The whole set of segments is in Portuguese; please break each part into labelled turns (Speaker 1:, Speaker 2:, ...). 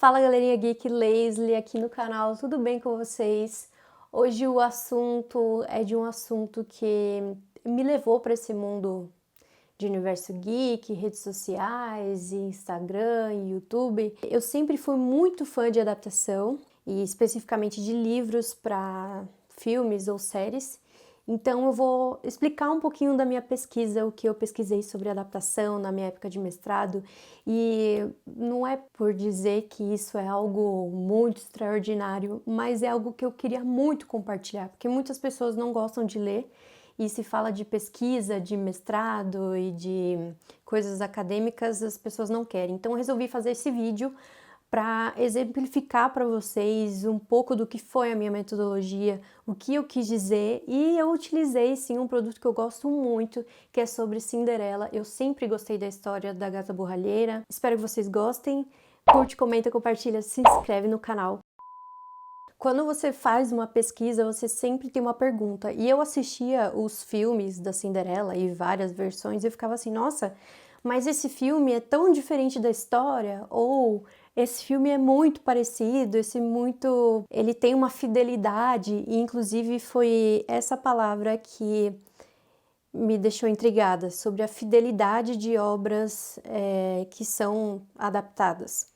Speaker 1: Fala galerinha geek, Leslie aqui no canal, tudo bem com vocês? Hoje o assunto é de um assunto que me levou para esse mundo de universo geek, redes sociais, Instagram e YouTube. Eu sempre fui muito fã de adaptação e especificamente de livros para filmes ou séries. Então eu vou explicar um pouquinho da minha pesquisa, o que eu pesquisei sobre adaptação na minha época de mestrado, e não é por dizer que isso é algo muito extraordinário, mas é algo que eu queria muito compartilhar, porque muitas pessoas não gostam de ler, e se fala de pesquisa, de mestrado e de coisas acadêmicas, as pessoas não querem. Então eu resolvi fazer esse vídeo para exemplificar para vocês um pouco do que foi a minha metodologia, o que eu quis dizer, e eu utilizei sim um produto que eu gosto muito, que é sobre Cinderela. Eu sempre gostei da história da Gata Borralheira, espero que vocês gostem. Curte, comenta, compartilha, se inscreve no canal. Quando você faz uma pesquisa, você sempre tem uma pergunta, e eu assistia os filmes da Cinderela e várias versões e eu ficava assim, nossa, mas esse filme é tão diferente da história, ou esse filme é muito parecido, ele tem uma fidelidade, e inclusive foi essa palavra que me deixou intrigada, sobre a fidelidade de obras que são adaptadas.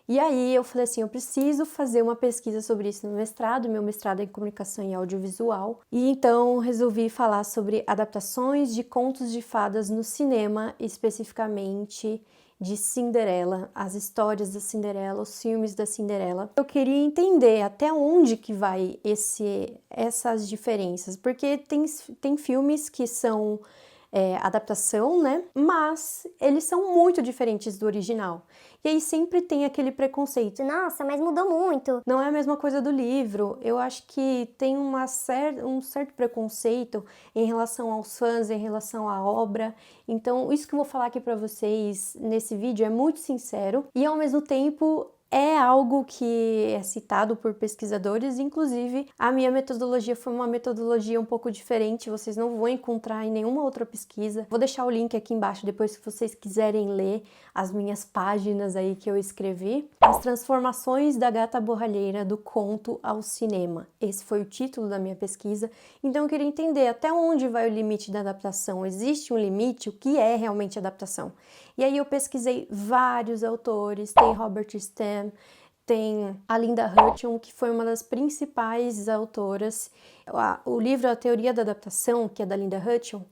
Speaker 1: E aí eu falei assim, eu preciso fazer uma pesquisa sobre isso no mestrado, meu mestrado é em comunicação e audiovisual, e então resolvi falar sobre adaptações de contos de fadas no cinema, especificamente de Cinderela, as histórias da Cinderela, os filmes da Cinderela. Eu queria entender até onde que vai essas diferenças, porque tem filmes que são adaptação, né? Mas eles são muito diferentes do original. E aí sempre tem aquele preconceito.
Speaker 2: Nossa, mas mudou muito.
Speaker 1: Não é a mesma coisa do livro. Eu acho que tem um certo preconceito em relação aos fãs, em relação à obra. Então, isso que eu vou falar aqui pra vocês nesse vídeo é muito sincero e ao mesmo tempo é algo que é citado por pesquisadores, inclusive a minha metodologia foi uma metodologia um pouco diferente, vocês não vão encontrar em nenhuma outra pesquisa. Vou deixar o link aqui embaixo depois se vocês quiserem ler as minhas páginas aí que eu escrevi. As transformações da Gata Borralheira do conto ao cinema. Esse foi o título da minha pesquisa, então eu queria entender até onde vai o limite da adaptação. Existe um limite? O que é realmente adaptação? E aí eu pesquisei vários autores, tem Robert Stem, tem a Linda Hutton, que foi uma das principais autoras. O livro A Teoria da Adaptação, que é da Linda Hutton,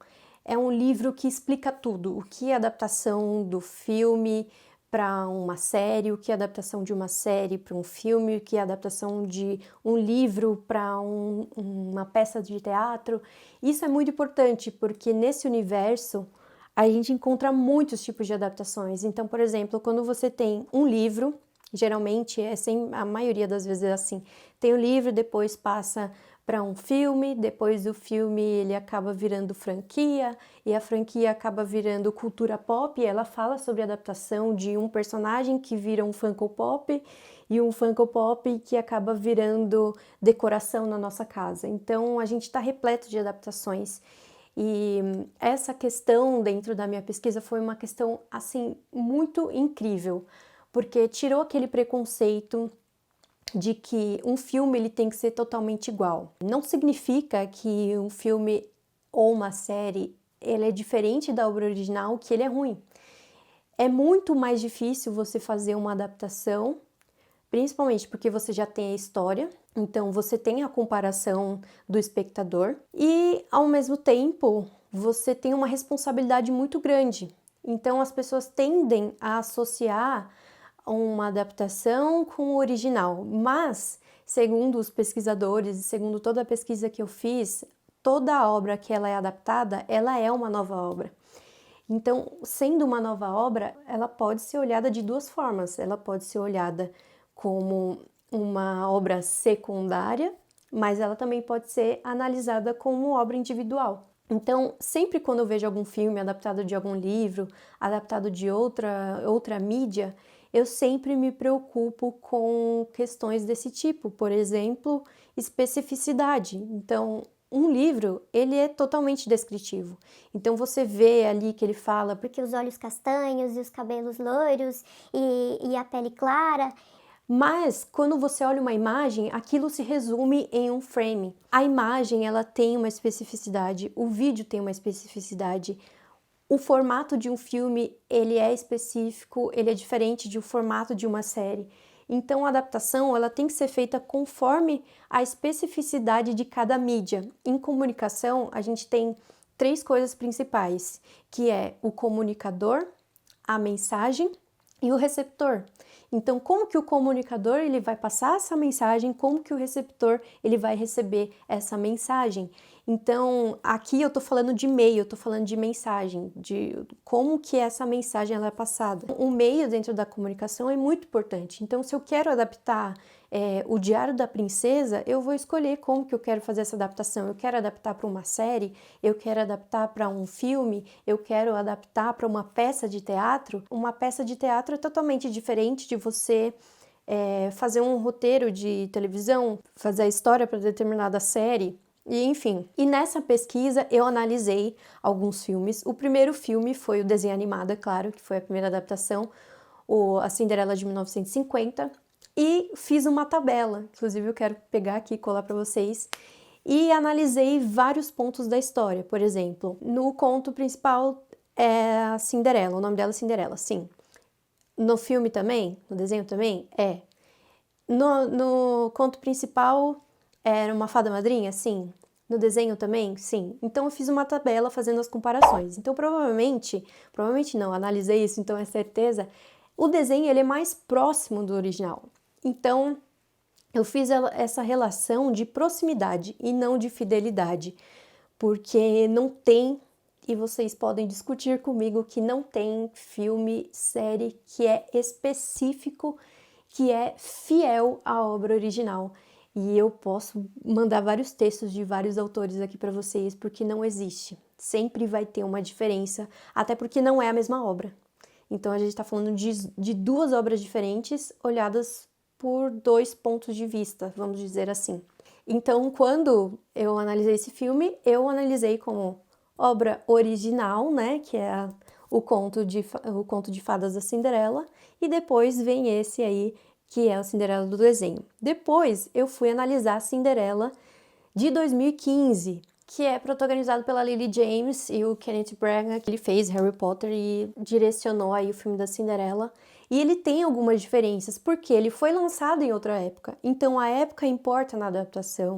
Speaker 1: é um livro que explica tudo. O que é adaptação do filme para uma série, o que é adaptação de uma série para um filme, o que é adaptação de um livro para uma peça de teatro. Isso é muito importante, porque nesse universo a gente encontra muitos tipos de adaptações. Então, por exemplo, quando você tem um livro, geralmente a maioria das vezes é assim, tem o livro, depois passa para um filme, depois do filme ele acaba virando franquia, e a franquia acaba virando cultura pop, e ela fala sobre a adaptação de um personagem que vira um Funko Pop, e um Funko Pop que acaba virando decoração na nossa casa. Então, a gente está repleto de adaptações. E essa questão dentro da minha pesquisa foi uma questão, assim, muito incrível, porque tirou aquele preconceito de que um filme ele tem que ser totalmente igual. Não significa que um filme ou uma série ele é diferente da obra original, que ele é ruim. É muito mais difícil você fazer uma adaptação, principalmente porque você já tem a história, então você tem a comparação do espectador e, ao mesmo tempo, você tem uma responsabilidade muito grande. Então as pessoas tendem a associar uma adaptação com o original, mas, segundo os pesquisadores e segundo toda a pesquisa que eu fiz, toda obra que ela é adaptada, ela é uma nova obra. Então, sendo uma nova obra, ela pode ser olhada de duas formas. Ela pode ser olhada como uma obra secundária, mas ela também pode ser analisada como obra individual. Então, sempre quando eu vejo algum filme adaptado de algum livro, adaptado de outra mídia, eu sempre me preocupo com questões desse tipo, por exemplo, especificidade. Então, um livro, ele é totalmente descritivo. Então você vê ali que ele fala
Speaker 2: Porque os olhos castanhos e os cabelos loiros e a pele clara.
Speaker 1: Mas quando você olha uma imagem, aquilo se resume em um frame. A imagem, ela tem uma especificidade, o vídeo tem uma especificidade. O formato de um filme, ele é específico, ele é diferente do formato de uma série. Então, a adaptação, ela tem que ser feita conforme a especificidade de cada mídia. Em comunicação, a gente tem 3 coisas principais, que é o comunicador, a mensagem e o receptor. Então, como que o comunicador ele vai passar essa mensagem, como que o receptor ele vai receber essa mensagem? Então, aqui eu tô falando de meio, eu tô falando de mensagem, de como que essa mensagem ela é passada. O meio dentro da comunicação é muito importante. Então, se eu quero adaptar o Diário da Princesa, eu vou escolher como que eu quero fazer essa adaptação. Eu quero adaptar para uma série, eu quero adaptar para um filme, eu quero adaptar para uma peça de teatro. Uma peça de teatro é totalmente diferente de você fazer um roteiro de televisão, fazer a história para determinada série. E enfim, e nessa pesquisa eu analisei alguns filmes. O primeiro filme foi o desenho animado, é claro, que foi a primeira adaptação, a Cinderela de 1950, e fiz uma tabela, inclusive eu quero pegar aqui e colar para vocês, e analisei vários pontos da história. Por exemplo, no conto principal é a Cinderela, o nome dela é Cinderela, sim. No filme também, no desenho também, é. No conto principal era uma fada madrinha? Sim. No desenho também? Sim. Então eu fiz uma tabela fazendo as comparações. Então provavelmente não, analisei isso, então é certeza, o desenho ele é mais próximo do original. Então eu fiz essa relação de proximidade e não de fidelidade, porque não tem, e vocês podem discutir comigo que não tem filme, série que é específico, que é fiel à obra original. E eu posso mandar vários textos de vários autores aqui para vocês, porque não existe. Sempre vai ter uma diferença, até porque não é a mesma obra. Então a gente está falando de 2 obras diferentes, olhadas por 2 pontos de vista, vamos dizer assim. Então, quando eu analisei esse filme, eu analisei como obra original, né, que é o conto de fadas da Cinderela, e depois vem esse aí, que é a Cinderela do desenho. Depois, eu fui analisar a Cinderela de 2015, que é protagonizado pela Lily James e o Kenneth Branagh, que ele fez Harry Potter e direcionou aí o filme da Cinderela. E ele tem algumas diferenças, porque ele foi lançado em outra época, então a época importa na adaptação.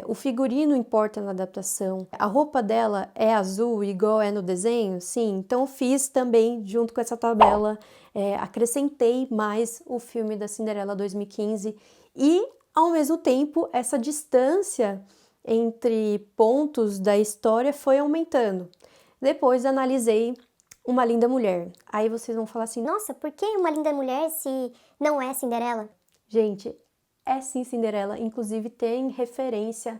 Speaker 1: O figurino importa na adaptação. A roupa dela é azul, igual é no desenho? Sim. Então fiz também, junto com essa tabela, acrescentei mais o filme da Cinderela 2015 e, ao mesmo tempo, essa distância entre pontos da história foi aumentando. Depois analisei Uma Linda Mulher. Aí vocês vão falar assim,
Speaker 2: Nossa, por que Uma Linda Mulher se não é Cinderela?
Speaker 1: gente, é sim Cinderela, inclusive tem referência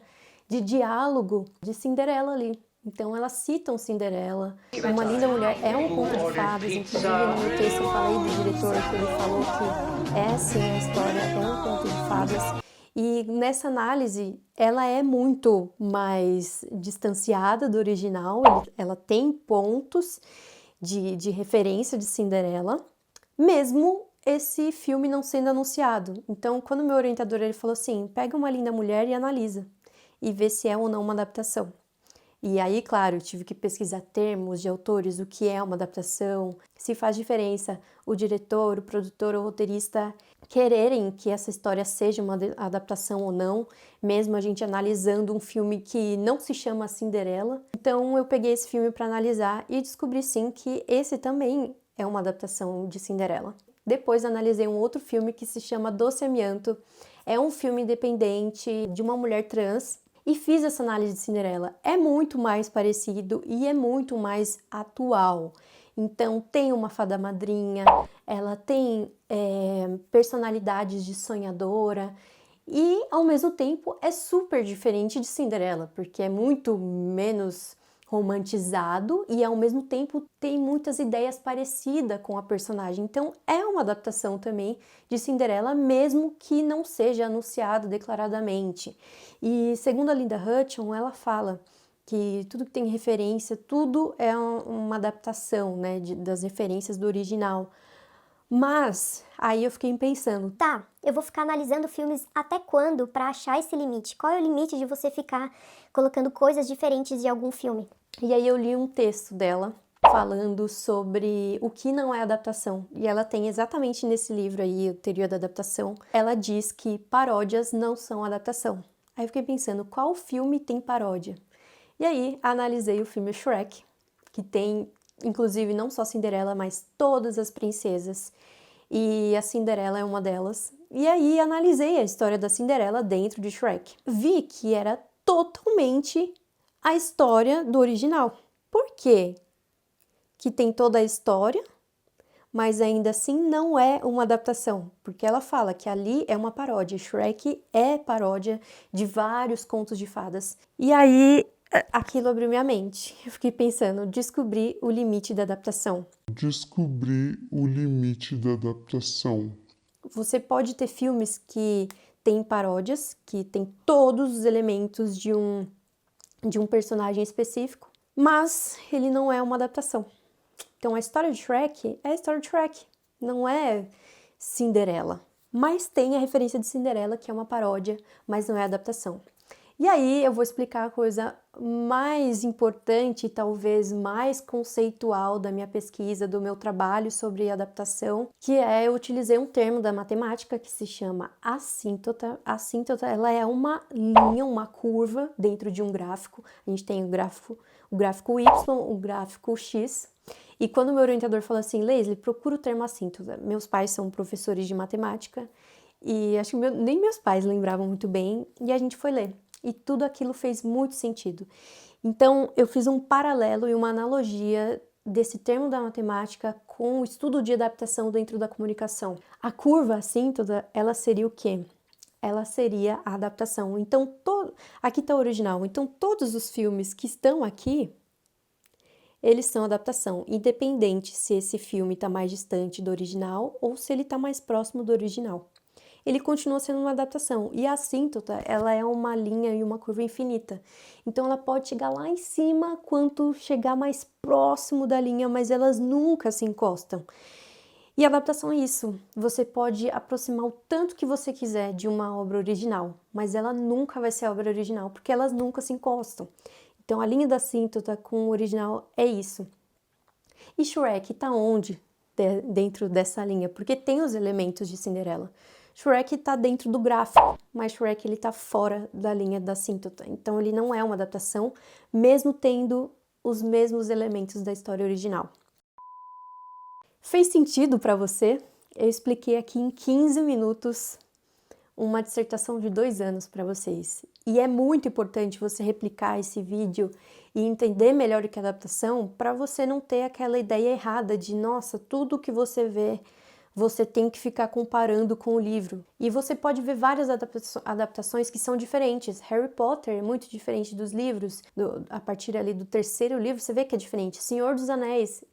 Speaker 1: de diálogo de Cinderela ali. Então elas citam Cinderela. Uma Linda Mulher é um conto de fadas, inclusive no meu texto eu falei do diretor que ele falou que é sim a história, é um conto de fadas. E nessa análise ela é muito mais distanciada do original, ela tem pontos de referência de Cinderela, mesmo esse filme não sendo anunciado. Então, quando meu orientador ele falou assim, pega Uma Linda Mulher e analisa, e vê se é ou não uma adaptação. E aí, claro, eu tive que pesquisar termos de autores, o que é uma adaptação, se faz diferença o diretor, o produtor ou o roteirista quererem que essa história seja uma adaptação ou não, mesmo a gente analisando um filme que não se chama Cinderela. Então eu peguei esse filme para analisar e descobri sim que esse também é uma adaptação de Cinderela. Depois analisei um outro filme que se chama Doce Amianto. É um filme independente de uma mulher trans e fiz essa análise de Cinderela. É muito mais parecido e é muito mais atual. Então tem uma fada madrinha, ela tem personalidades de sonhadora e ao mesmo tempo é super diferente de Cinderela, porque é muito menos romantizado e ao mesmo tempo tem muitas ideias parecidas com a personagem. Então é uma adaptação também de Cinderela, mesmo que não seja anunciado declaradamente. E segundo a Linda Hutton, ela fala que tudo que tem referência, tudo é uma adaptação, né, das referências do original. Mas aí eu fiquei pensando,
Speaker 2: Tá, eu vou ficar analisando filmes até quando pra achar esse limite? Qual é o limite de você ficar colocando coisas diferentes de algum filme?
Speaker 1: e aí eu li um texto dela falando sobre o que não é adaptação. E ela tem exatamente nesse livro aí, o Teoria da Adaptação, ela diz que paródias não são adaptação. Aí eu fiquei pensando, qual filme tem paródia? E aí analisei o filme Shrek, que tem, inclusive, não só Cinderela, mas todas as princesas. E a Cinderela é uma delas. E aí analisei a história da Cinderela dentro de Shrek. Vi que era totalmente a história do original. Por quê? Que tem toda a história, mas ainda assim não é uma adaptação, porque ela fala que ali é uma paródia. Shrek é paródia de vários contos de fadas. E aí aquilo abriu minha mente. Eu fiquei pensando, descobri o limite da adaptação.
Speaker 3: Descobrir o limite da adaptação.
Speaker 1: Você pode ter filmes que têm paródias, que tem todos os elementos de um personagem específico, mas ele não é uma adaptação. Então a história de Shrek é a história de Shrek, não é Cinderela. Mas tem a referência de Cinderela, que é uma paródia, mas não é adaptação. E aí eu vou explicar a coisa mais importante, talvez mais conceitual da minha pesquisa, do meu trabalho sobre adaptação, que é eu utilizei um termo da matemática que se chama assíntota. A assíntota, ela é uma linha, uma curva dentro de um gráfico. A gente tem o gráfico Y, o gráfico X. E quando o meu orientador falou assim, Leslie, procura o termo assíntota. Meus pais são professores de matemática e acho que nem meus pais lembravam muito bem e a gente foi ler. E tudo aquilo fez muito sentido. Então, eu fiz um paralelo e uma analogia desse termo da matemática com o estudo de adaptação dentro da comunicação. A curva assíntota, ela seria o quê? Ela seria a adaptação. Então, aqui está o original. Então, todos os filmes que estão aqui, eles são adaptação, independente se esse filme está mais distante do original ou se ele está mais próximo do original. Ele continua sendo uma adaptação. E a assíntota, ela é uma linha e uma curva infinita. Então, ela pode chegar lá em cima quanto chegar mais próximo da linha, mas elas nunca se encostam. E a adaptação é isso. Você pode aproximar o tanto que você quiser de uma obra original, mas ela nunca vai ser a obra original, porque elas nunca se encostam. Então, a linha da assíntota com o original é isso. E Shrek está onde dentro dessa linha? Porque tem os elementos de Cinderela. Shrek está dentro do gráfico, mas Shrek está fora da linha da assíntota. Então, ele não é uma adaptação, mesmo tendo os mesmos elementos da história original. Fez sentido para você? Eu expliquei aqui em 15 minutos uma dissertação de 2 anos para vocês. E é muito importante você replicar esse vídeo e entender melhor o que é adaptação para você não ter aquela ideia errada de, nossa, tudo que você vê, você tem que ficar comparando com o livro. E você pode ver várias adaptações que são diferentes. Harry Potter é muito diferente dos livros. A partir ali do 3º livro, você vê que é diferente. Senhor dos Anéis,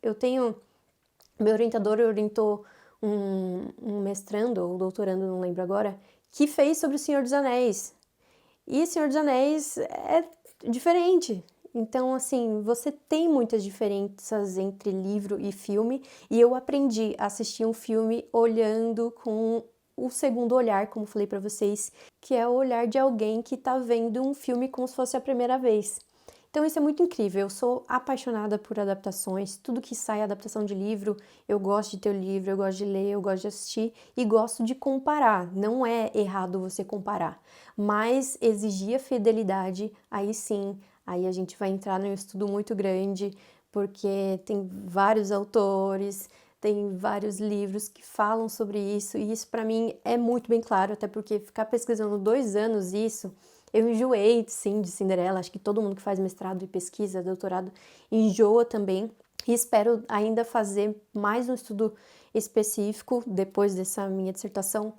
Speaker 1: meu orientador orientou um mestrando ou doutorando, não lembro agora, que fez sobre o Senhor dos Anéis. E Senhor dos Anéis é diferente. Então, assim, você tem muitas diferenças entre livro e filme, e eu aprendi a assistir um filme olhando com o segundo olhar, como falei para vocês, que é o olhar de alguém que tá vendo um filme como se fosse a primeira vez. Então isso é muito incrível, eu sou apaixonada por adaptações, tudo que sai adaptação de livro, eu gosto de ter o livro, eu gosto de ler, eu gosto de assistir e gosto de comparar. Não é errado você comparar, mas exigir a fidelidade, aí sim, aí a gente vai entrar num estudo muito grande, porque tem vários autores, tem vários livros que falam sobre isso, e isso para mim é muito bem claro, até porque ficar pesquisando 2 anos isso, eu enjoei, sim, de Cinderela, acho que todo mundo que faz mestrado e pesquisa, doutorado, enjoa também, e espero ainda fazer mais um estudo específico depois dessa minha dissertação,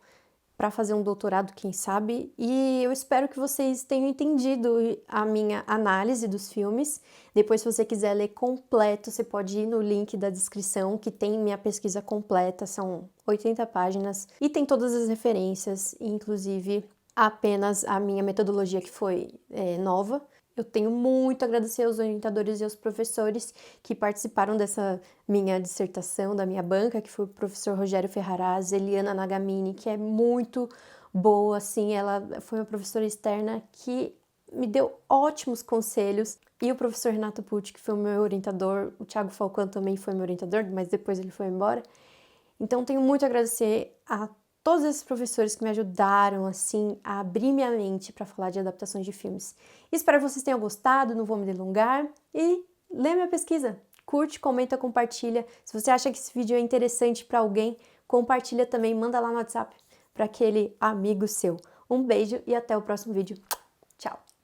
Speaker 1: para fazer um doutorado, quem sabe, e eu espero que vocês tenham entendido a minha análise dos filmes. Depois, se você quiser ler completo, você pode ir no link da descrição, que tem minha pesquisa completa, são 80 páginas, e tem todas as referências, inclusive apenas a minha metodologia que foi nova, Eu tenho muito a agradecer aos orientadores e aos professores que participaram dessa minha dissertação, da minha banca, que foi o professor Rogério Ferraraz, Eliana Nagamini, que é muito boa, assim, ela foi uma professora externa que me deu ótimos conselhos, e o professor Renato Pucci, que foi o meu orientador, o Thiago Falcão também foi meu orientador, mas depois ele foi embora. Então, tenho muito a agradecer a todos esses professores que me ajudaram, assim, a abrir minha mente para falar de adaptações de filmes. Espero que vocês tenham gostado, não vou me delongar, e lê minha pesquisa. Curte, comenta, compartilha. Se você acha que esse vídeo é interessante para alguém, compartilha também, manda lá no WhatsApp para aquele amigo seu. Um beijo e até o próximo vídeo. Tchau!